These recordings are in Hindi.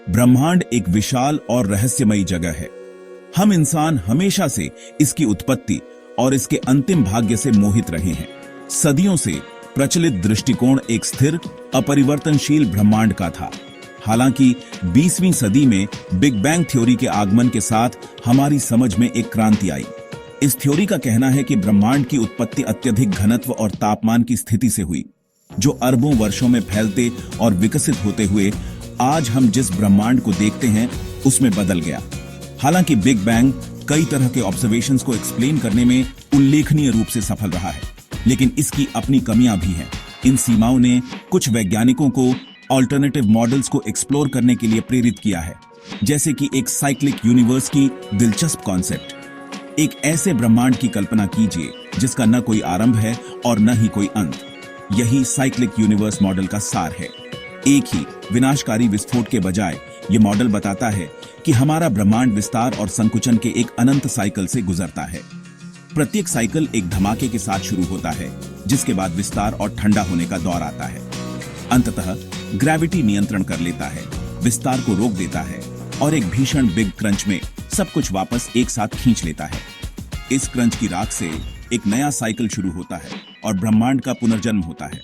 ब्रह्मांड एक विशाल और रहस्यमयी जगह है। हम इंसान हमेशा से इसकी उत्पत्ति और इसके अंतिम भाग्य से मोहित रहे हैं। सदियों से प्रचलित दृष्टिकोण एक स्थिर, अपरिवर्तनशील ब्रह्मांड का था। हालांकि 20वीं सदी में बिग बैंग थ्योरी के आगमन के साथ हमारी समझ में एक क्रांति आई। इस थ्योरी का कहना है कि ब्रह्मांड की उत्पत्ति अत्यधिक घनत्व और तापमान की स्थिति से हुई, जो अरबों वर्षों में फैलते और विकसित होते हुए आज हम जिस ब्रह्मांड को देखते हैं उसमें बदल गया। हालांकि बिग बैंग कई तरह के ऑब्जर्वेशंस को एक्सप्लेन करने में उल्लेखनीय रूप से सफल रहा है, लेकिन इसकी अपनी कमियां भी हैं। इन सीमाओं ने कुछ वैज्ञानिकों को ऑल्टरनेटिव मॉडल्स को एक्सप्लोर करने के लिए प्रेरित किया है, जैसे कि एक साइक्लिक यूनिवर्स की दिलचस्प कॉन्सेप्ट। एक ऐसे ब्रह्मांड की कल्पना कीजिए जिसका न कोई आरंभ है और न ही कोई अंत। यही साइक्लिक यूनिवर्स मॉडल का सार है। एक ही विनाशकारी विस्फोट के बजाय ये मॉडल बताता है कि हमारा ब्रह्मांड विस्तार और संकुचन के एक अनंत साइकिल से गुजरता है। प्रत्येक साइकिल एक धमाके के साथ शुरू होता है, जिसके बाद विस्तार और ठंडा होने का दौर आता है। अंततः ग्रेविटी नियंत्रण कर लेता है, विस्तार को रोक देता है और एक भीषण बिग क्रंच में सब कुछ वापस एक साथ खींच लेता है। इस क्रंच की राख से एक नया साइकिल शुरू होता है और ब्रह्मांड का पुनर्जन्म होता है।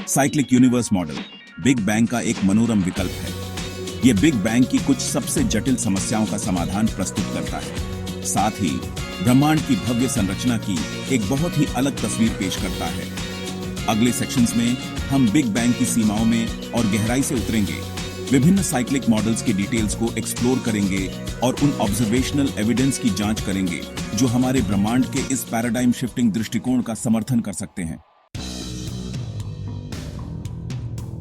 Cyclic universe model big bang का एक मनोरम विकल्प है। यह बिग बैंग की कुछ सबसे जटिल समस्याओं का समाधान प्रस्तुत करता है, साथ ही ब्रह्मांड की भव्य संरचना की एक बहुत ही अलग तस्वीर पेश करता है। अगले सेक्शंस में हम बिग बैंग की सीमाओं में और गहराई से उतरेंगे, विभिन्न साइक्लिक मॉडल्स के डिटेल्स को एक्सप्लोर करेंगे और उन ऑब्जर्वेशनल एविडेंस की जांच करेंगे जो हमारे ब्रह्मांड के इस पैराडाइम शिफ्टिंग दृष्टिकोण का समर्थन कर सकते हैं।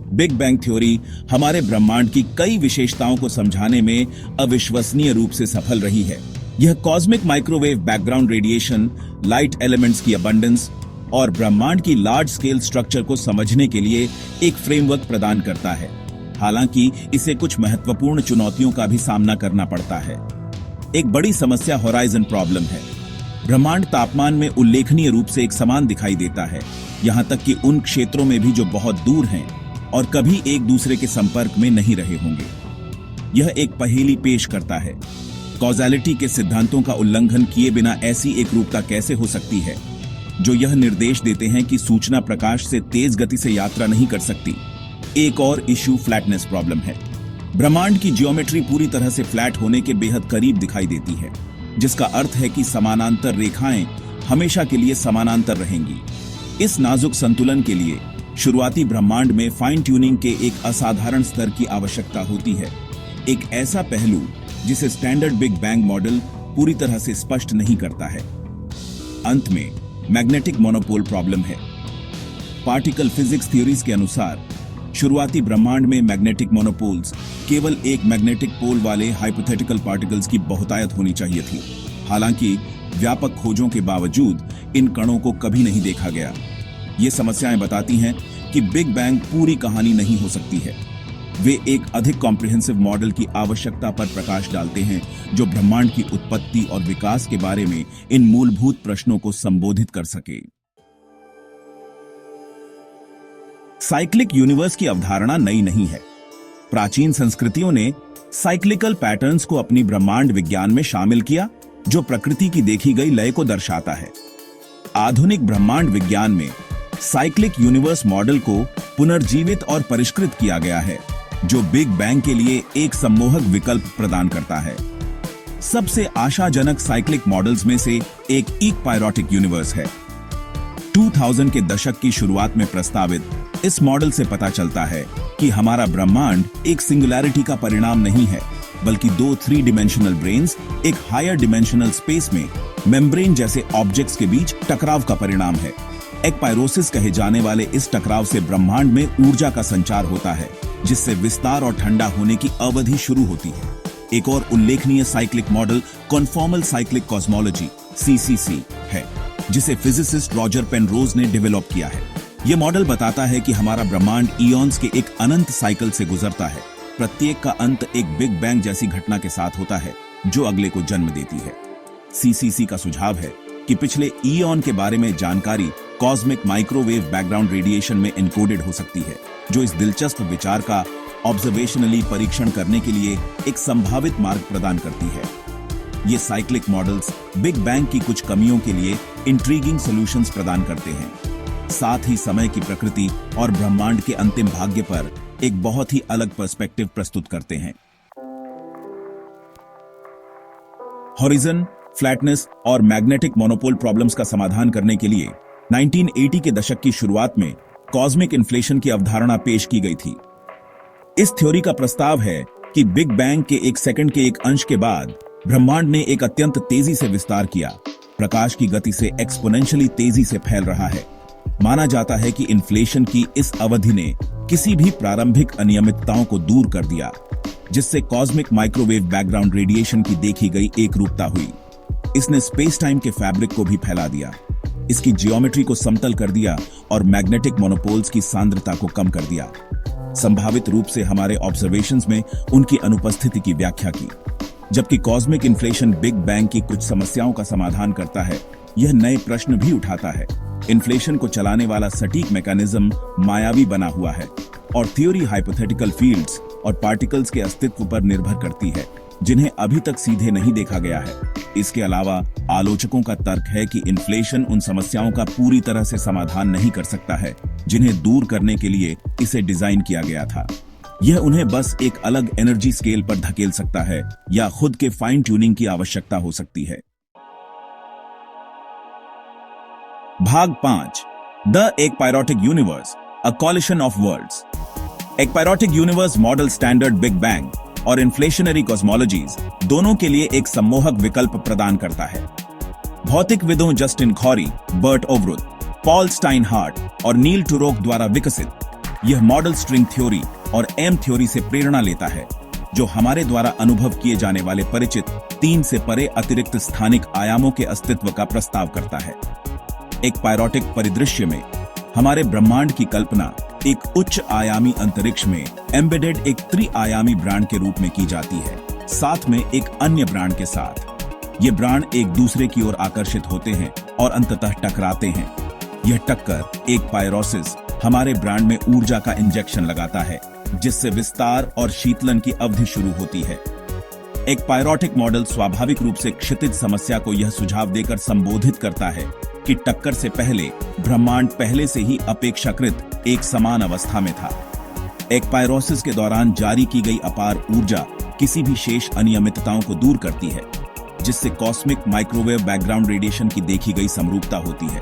बिग बैंग थ्योरी हमारे ब्रह्मांड की कई विशेषताओं को समझाने में अविश्वसनीय रूप से सफल रही है। यह cosmic microwave background radiation, light elements की अबंडेंस और ब्रह्मांड की लार्ज स्केल स्ट्रक्चर को समझने के लिए एक फ्रेमवर्क प्रदान करता है। हालांकि इसे कुछ महत्वपूर्ण चुनौतियों का भी सामना करना पड़ता है। एक बड़ी समस्या होराइजन प्रॉब्लम है। ब्रह्मांड तापमान में उल्लेखनीय रूप से एक समान दिखाई देता है, यहां तक कि उन क्षेत्रों में भी जो बहुत दूर हैं और कभी एक दूसरे के संपर्क में नहीं रहे होंगे। यह एक पहेली पेश करता है। कॉज़ैलिटी के सिद्धांतों का उल्लंघन किए बिना ऐसी एकरूपता कैसे हो सकती है जो यह निर्देश देते हैं कि सूचना प्रकाश से तेज गति से यात्रा नहीं कर सकती। एक और इश्यू फ्लैटनेस प्रॉब्लम है। ब्रह्मांड की ज्योमेट्री पूरी तरह से फ्लैट होने के बेहद करीब दिखाई देती है, जिसका अर्थ है कि समानांतर रेखाएं हमेशा के लिए समानांतर रहेंगी। इस नाजुक संतुलन के लिए शुरुआती ब्रह्मांड में फाइन ट्यूनिंग के एक असाधारण स्तर की आवश्यकता होती है, एक ऐसा पहलू जिसे स्टैंडर्ड बिग बैंग मॉडल पूरी तरह से स्पष्ट नहीं करता है। अंत में मैग्नेटिक मोनोपोल प्रॉब्लम है। पार्टिकल फिजिक्स थ्योरीज के अनुसार शुरुआती ब्रह्मांड में मैग्नेटिक मोनोपोल्स केवल एक मैग्नेटिक पोल वाले हाइपोथेटिकल पार्टिकल्स की बहुतायत होनी चाहिए थी। हालांकि व्यापक खोजों के बावजूद इन कणों को कभी नहीं देखा गया। ये समस्याएं बताती हैं कि बिग बैंग पूरी कहानी नहीं हो सकती है। वे एक अधिक कॉम्प्रिहेंसिव मॉडल की आवश्यकता पर प्रकाश डालते हैं जो ब्रह्मांड की उत्पत्ति और विकास के बारे में इन मूलभूत प्रश्नों को संबोधित कर सके। साइक्लिक यूनिवर्स की अवधारणा नई नहीं है। प्राचीन संस्कृतियों ने साइक्लिकल पैटर्न्स को अपनी ब्रह्मांड विज्ञान में शामिल किया, जो प्रकृति की देखी गई लय को दर्शाता है। आधुनिक ब्रह्मांड विज्ञान में साइक्लिक यूनिवर्स मॉडल को पुनर्जीवित और परिष्कृत किया गया है, जो बिग बैंग के लिए एक सम्मोहक विकल्प प्रदान करता है। सबसे आशाजनक साइक्लिक मॉडल्स में से एक इक्पायरोटिक यूनिवर्स है। 2000 के दशक की शुरुआत में प्रस्तावित इस मॉडल से पता चलता है कि हमारा ब्रह्मांड एक सिंगुलैरिटी का परिणाम नहीं है, बल्कि दो 3 डिमेंशनल ब्रेन्स एक हायर डिमेंशनल स्पेस में मेम्ब्रेन जैसे ऑब्जेक्ट्स के बीच टकराव का परिणाम है। एक्पायरोसिस कहे जाने वाले इस टकराव से ब्रह्मांड में ऊर्जा का संचार होता है, जिससे विस्तार और ठंडा होने की अवधि शुरू होती है। एक और उल्लेखनीय cyclic model conformal cyclic cosmology (CCC) है, जिसे फिजिसिस्ट रॉजर पेनरोज ने डेवलप किया है। यह मॉडल बताता है कि हमारा ब्रह्मांड इयॉन्स के एक अनंत साइकिल से गुजरता है। प्रत्येक का अंत एक बिग बैंग जैसी घटना के साथ होता है, जो अगले को जन्म देती है। CCC का सुझाव है कि पिछले ईऑन के बारे में जानकारी कॉस्मिक माइक्रोवेव बैकग्राउंड रेडिएशन में एन्कोडेड हो सकती है, जो इस दिलचस्प विचार का ऑब्जर्वेशनली परीक्षण करने के लिए एक संभावित मार्ग प्रदान करती है। ये साइक्लिक मॉडल्स बिग बैंग की कुछ कमियों के लिए इंट्रीगिंग सॉल्यूशंस प्रदान करते हैं, साथ ही समय की प्रकृति और ब्रह्मांड के अंतिम भाग्य पर एक बहुत ही अलग पर्सपेक्टिव प्रस्तुत करते हैं। हॉरिजन, फ्लैटनेस और मैग्नेटिक मोनोपोल प्रॉब्लम्स का समाधान करने के लिए 1980 के दशक की शुरुआत में कॉस्मिक इन्फ्लेशन की अवधारणा पेश की गई थी। इस थ्योरी का प्रस्ताव है कि बिग बैंग के एक सेकंड के एक अंश के बाद ब्रह्मांड ने एक अत्यंत तेजी से विस्तार किया, प्रकाश की गति से एक्सपोनेंशियली तेजी से फैल रहा है। माना जाता है कि इन्फ्लेशन की इस अवधि ने किसी भी प्रारंभिक अनियमितताओं को दूर कर दिया, जिससे कॉस्मिक माइक्रोवेव बैकग्राउंड रेडिएशन की देखी गई एकरूपता हुई। इसने स्पेस टाइम के फैब्रिक को भी फैला दिया, इसकी जियोमेट्री को समतल कर दिया और मैग्नेटिक मोनोपोल्स की सांद्रता को कम कर दिया। संभावित रूप से हमारे ऑब्जर्वेशंस में उनकी अनुपस्थिति की व्याख्या की। जबकि कॉस्मिक इन्फ्लेशन बिग बैंग की कुछ समस्याओं का समाधान करता है, यह नए प्रश्न भी उठाता है। इन्फ्लेशन को चलाने वाला सटीक मैकेनिज्म मायावी बना हुआ है और थ्योरी हाइपोथेटिकल फील्ड्स और पार्टिकल्स के अस्तित्व पर निर्भर करती है, जिन्हें अभी तक सीधे नहीं देखा गया है। इसके अलावा आलोचकों का तर्क है कि इन्फ्लेशन उन समस्याओं का पूरी तरह से समाधान नहीं कर सकता है, जिन्हें दूर करने के लिए इसे डिजाइन किया गया था। यह उन्हें बस एक अलग एनर्जी स्केल पर धकेल सकता है या खुद के फाइन ट्यूनिंग की आवश्यकता हो सकती है। भाग 5, the ekpyrotic universe, a collision of worlds. Ekpyrotic universe model standard big bang और इन्फ्लेशनरी कॉस्मोलॉजीज दोनों के लिए एक सम्मोहक विकल्प प्रदान करता है। भौतिकविदों Justin Khoury, Burt Ovrut, Paul Steinhardt और नील टुरोक द्वारा विकसित यह मॉडल स्ट्रिंग थ्योरी और एम थ्योरी से प्रेरणा लेता है, जो हमारे द्वारा अनुभव किए जाने वाले परिचित 3 से परे अतिरिक्त स्थानिक आयामों के अस्तित्व का प्रस्ताव करता है। एक पायरोटिक परिदृश्य में हमारे ब्रह्मांड की कल्पना एक उच्च आयामी अंतरिक्ष में एम्बेडेड एक त्रि-आयामी ब्रांड के रूप में की जाती है, साथ में एक अन्य ब्रांड के साथ। ये ब्रांड एक दूसरे की ओर आकर्षित होते हैं और अंततः टकराते हैं। यह टक्कर एक पायरोसिस हमारे ब्रांड में ऊर्जा का इंजेक्शन लगाता है, जिससे विस्तार और शीतलन की अवधि शुरू होती है। एक पायरोटिक मॉडल स्वाभाविक रूप से क्षितिज समस्या को यह सुझाव देकर संबोधित करता है कि टक्कर से पहले ब्रह्मांड पहले से ही अपेक्षाकृत एक समान अवस्था में था। एक पायरोसिस के दौरान जारी की गई अपार ऊर्जा किसी भी शेष अनियमितताओं को दूर करती है, जिससे कॉस्मिक माइक्रोवेव बैकग्राउंड रेडिएशन की देखी गई समरूपता होती है।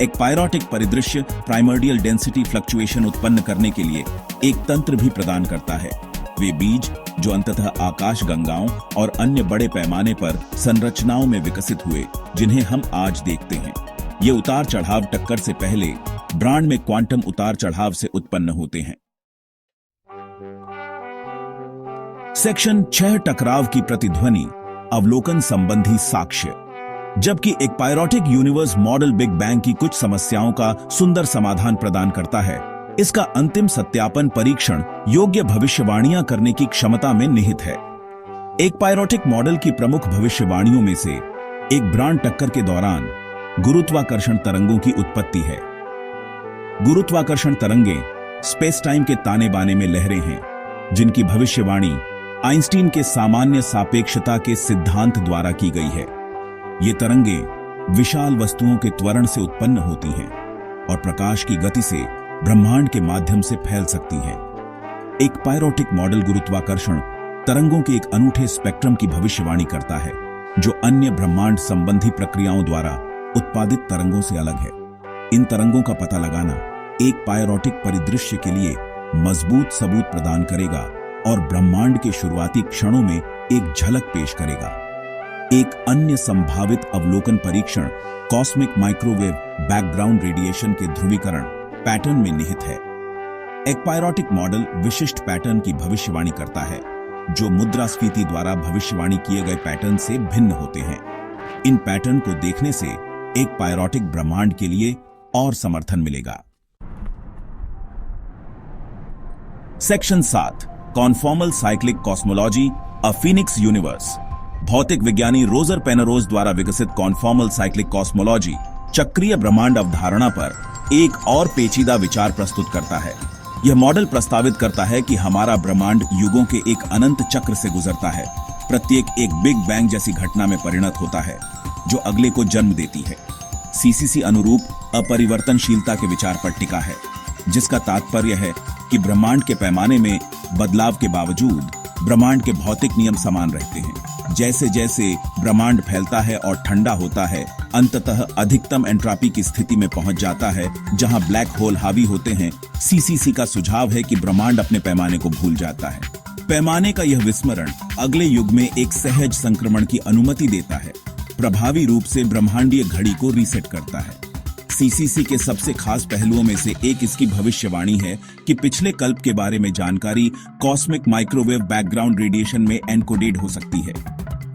एक पायरोटिक परिदृश्य प्राइमर्डियल डेंसिटी फ्लक्चुएशन उत्पन्न करने के लिए एक तंत्र भी प्रदान करता है। वे बीज जो अंततः आकाश गंगाओं और अन्य बड़े पैमाने पर संरचनाओं में विकसित हुए, जिन्हें हम आज देखते हैं। ये उतार चढ़ाव टक्कर से पहले ब्रह्मांड में क्वांटम उतार चढ़ाव से उत्पन्न होते हैं। सेक्शन 6, टकराव की प्रतिध्वनि, अवलोकन संबंधी साक्ष्य। जबकि एक पायरोटिक यूनिवर्स मॉडल बिग बैंग की कुछ समस्याओं का सुंदर समाधान प्रदान करता है, इसका अंतिम सत्यापन परीक्षण योग्य भविष्यवाणियां करने की क्षमता में निहित है। एक पायरोटिक मॉडल की प्रमुख भविष्यवाणियों में से एक ब्रह्मांड टक्कर के दौरान गुरुत्वाकर्षण तरंगों की उत्पत्ति है। गुरुत्वाकर्षण तरंगें स्पेस टाइम के ताने बाने में लहरें हैं, जिनकी भविष्यवाणी आइंस्टीन के सामान्य सापेक्षता के सिद्धांत द्वारा की गई है। ये तरंगें विशाल वस्तुओं के त्वरण से उत्पन्न होती हैं और प्रकाश की गति से ब्रह्मांड के माध्यम से फैल सकती हैं। एक पायरोटिक मॉडल गुरुत्वाकर्षण तरंगों के एक अनूठे स्पेक्ट्रम की भविष्यवाणी करता है, जो अन्य ब्रह्मांड संबंधी प्रक्रियाओं द्वारा उत्पादित तरंगों से अलग है। इन तरंगों का पता लगाना एक पायरोटिक परिदृश्य के लिए मजबूत सबूत प्रदान करेगा और ब्रह्मांड के शुरुआती क्षणों में एक झलक पेश करेगा। एक अन्य संभावित अवलोकन परीक्षण कॉस्मिक माइक्रोवेव बैकग्राउंड रेडिएशन के ध्रुवीकरण पैटर्न में निहित है। एक पायरोटिक मॉडल विशिष्ट पैटर्न की भविष्यवाणी करता है, जो मुद्रास्फीति द्वारा भविष्यवाणी किए गए पैटर्न से भिन्न होते हैं। इन पैटर्न को देखने से एक पायरोटिक ब्रह्मांड के लिए और समर्थन मिलेगा। सेक्शन 7, कॉन्फॉर्मल साइक्लिक कॉस्मोलॉजी, अ फीनिक्स यूनिवर्स। भौतिक विज्ञानी रोजर पेनरोज द्वारा विकसित कॉन्फॉर्मल साइक्लिक कॉस्मोलॉजी चक्रीय ब्रह्मांड अवधारणा पर एक और पेचीदा विचार प्रस्तुत करता है। यह मॉडल प्रस्तावित करता है कि हमारा ब्रह्मांड युगों के एक अनंत चक्र से गुजरता है। प्रत्येक एक बिग बैंग जैसी घटना में परिणत होता है जो अगले को जन्म देती है। सीसीसी अनुरूप अपरिवर्तनशीलता के विचार पर टिका है, जिसका तात्पर्य है कि ब्रह्मांड के पैमाने में बदलाव के बावजूद ब्रह्मांड के भौतिक नियम समान रहते हैं। जैसे जैसे ब्रह्मांड फैलता है और ठंडा होता है, अंततः अधिकतम एंट्रोपी की स्थिति में पहुंच जाता है जहां ब्लैक होल हावी होते हैं। सीसीसी का सुझाव है कि ब्रह्मांड अपने पैमाने को भूल जाता है। पैमाने का यह विस्मरण अगले युग में एक सहज संक्रमण की अनुमति देता है, प्रभावी रूप से ब्रह्मांडीय घड़ी को रीसेट करता है। सीसीसी के सबसे खास पहलुओं में से एक इसकी भविष्यवाणी है कि पिछले कल्प के बारे में जानकारी कॉस्मिक माइक्रोवेव बैकग्राउंड रेडिएशन में एनकोडेड हो सकती है।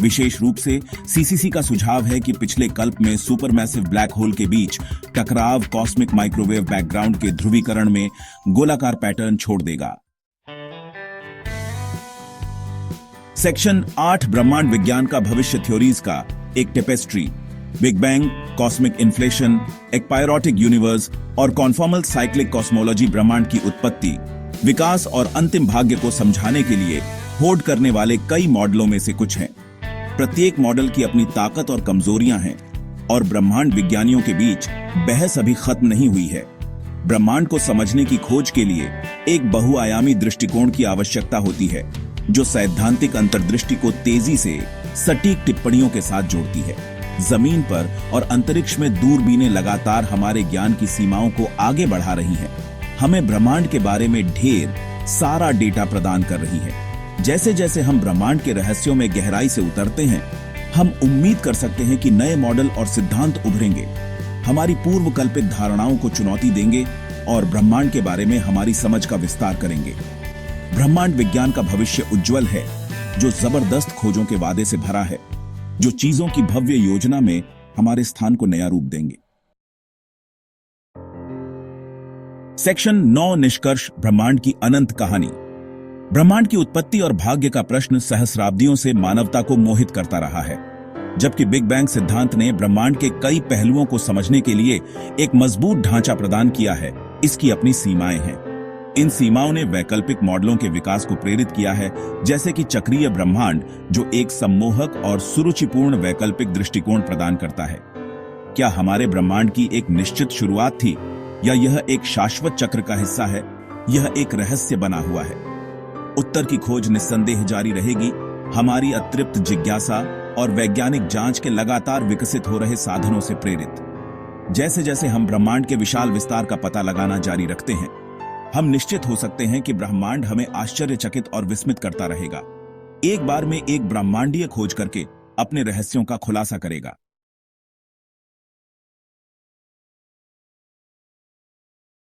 विशेष रूप से सीसीसी का सुझाव है कि पिछले कल्प में सुपरमैसिव ब्लैक होल के बीच टकराव कॉस्मिक माइक्रोवेव बैकग्राउंड के ध्रुवीकरण में गोलाकार पैटर्न छोड़ देगा। सेक्शन 8 ब्रह्मांड विज्ञान का भविष्य थ्योरीज का एक tapestry, big bang, cosmic inflation, एक पायरोटिक यूनिवर्स और कॉन्फॉर्मल साइक्लिक कॉस्मोलॉजी ब्रह्मांड की उत्पत्ति, विकास और अंतिम भाग्य को समझाने के लिए होड़ करने वाले कई मॉडलों में से कुछ हैं। प्रत्येक मॉडल की अपनी ताकत और कमजोरियां हैं और ब्रह्मांड विज्ञानियों के बीच बहस अभी खत्म नहीं हुई है। ब्रह्मांड को समझने की खोज के लिए एक बहुआयामी दृष्टिकोण की आवश्यकता होती है जो सैद्धांतिक अंतर्दृष्टि को तेजी से सटीक टिप्पणियों के साथ जोड़ती है। जमीन पर और अंतरिक्ष में दूरबीनें लगातार हमारे ज्ञान की सीमाओं को आगे बढ़ा रही हैं। हमें ब्रह्मांड के बारे में ढेर सारा डेटा प्रदान कर रही है। जैसे जैसे हम ब्रह्मांड के रहस्यों में गहराई से उतरते हैं, हम उम्मीद कर सकते हैं कि नए मॉडल और सिद्धांत उभरेंगे, हमारी पूर्व कल्पित धारणाओं को चुनौती देंगे और ब्रह्मांड के बारे में हमारी समझ का विस्तार करेंगे। ब्रह्मांड विज्ञान का भविष्य उज्जवल है, जो जबरदस्त खोजों के वादे से भरा है, जो चीजों की भव्य योजना में हमारे स्थान को नया रूप देंगे। सेक्शन 9 निष्कर्ष ब्रह्मांड की अनंत कहानी। ब्रह्मांड की उत्पत्ति और भाग्य का प्रश्न सहस्राब्दियों से मानवता को मोहित करता रहा है। जबकि बिग बैंग सिद्धांत ने ब्रह्मांड के कई पहलुओं को समझने के लिए एक मजबूत ढांचा प्रदान किया है, इसकी अपनी सीमाएं हैं। इन सीमाओं ने वैकल्पिक मॉडलों के विकास को प्रेरित किया है, जैसे कि चक्रीय ब्रह्मांड, जो एक सम्मोहक और सुरुचिपूर्ण वैकल्पिक दृष्टिकोण प्रदान करता है। क्या हमारे ब्रह्मांड की एक निश्चित शुरुआत थी, या यह एक शाश्वत चक्र का हिस्सा है? यह एक रहस्य बना हुआ है। उत्तर की खोज निस्संदेह जारी रहेगी, हमारी अतृप्त जिज्ञासा और वैज्ञानिक जांच के लगातार विकसित हो रहे साधनों से प्रेरित। जैसे जैसे हम ब्रह्मांड के विशाल विस्तार का पता लगाना जारी रखते हैं, हम निश्चित हो सकते हैं कि ब्रह्मांड हमें आश्चर्यचकित और विस्मित करता रहेगा, एक बार में एक ब्रह्मांडीय खोज करके अपने रहस्यों का खुलासा करेगा।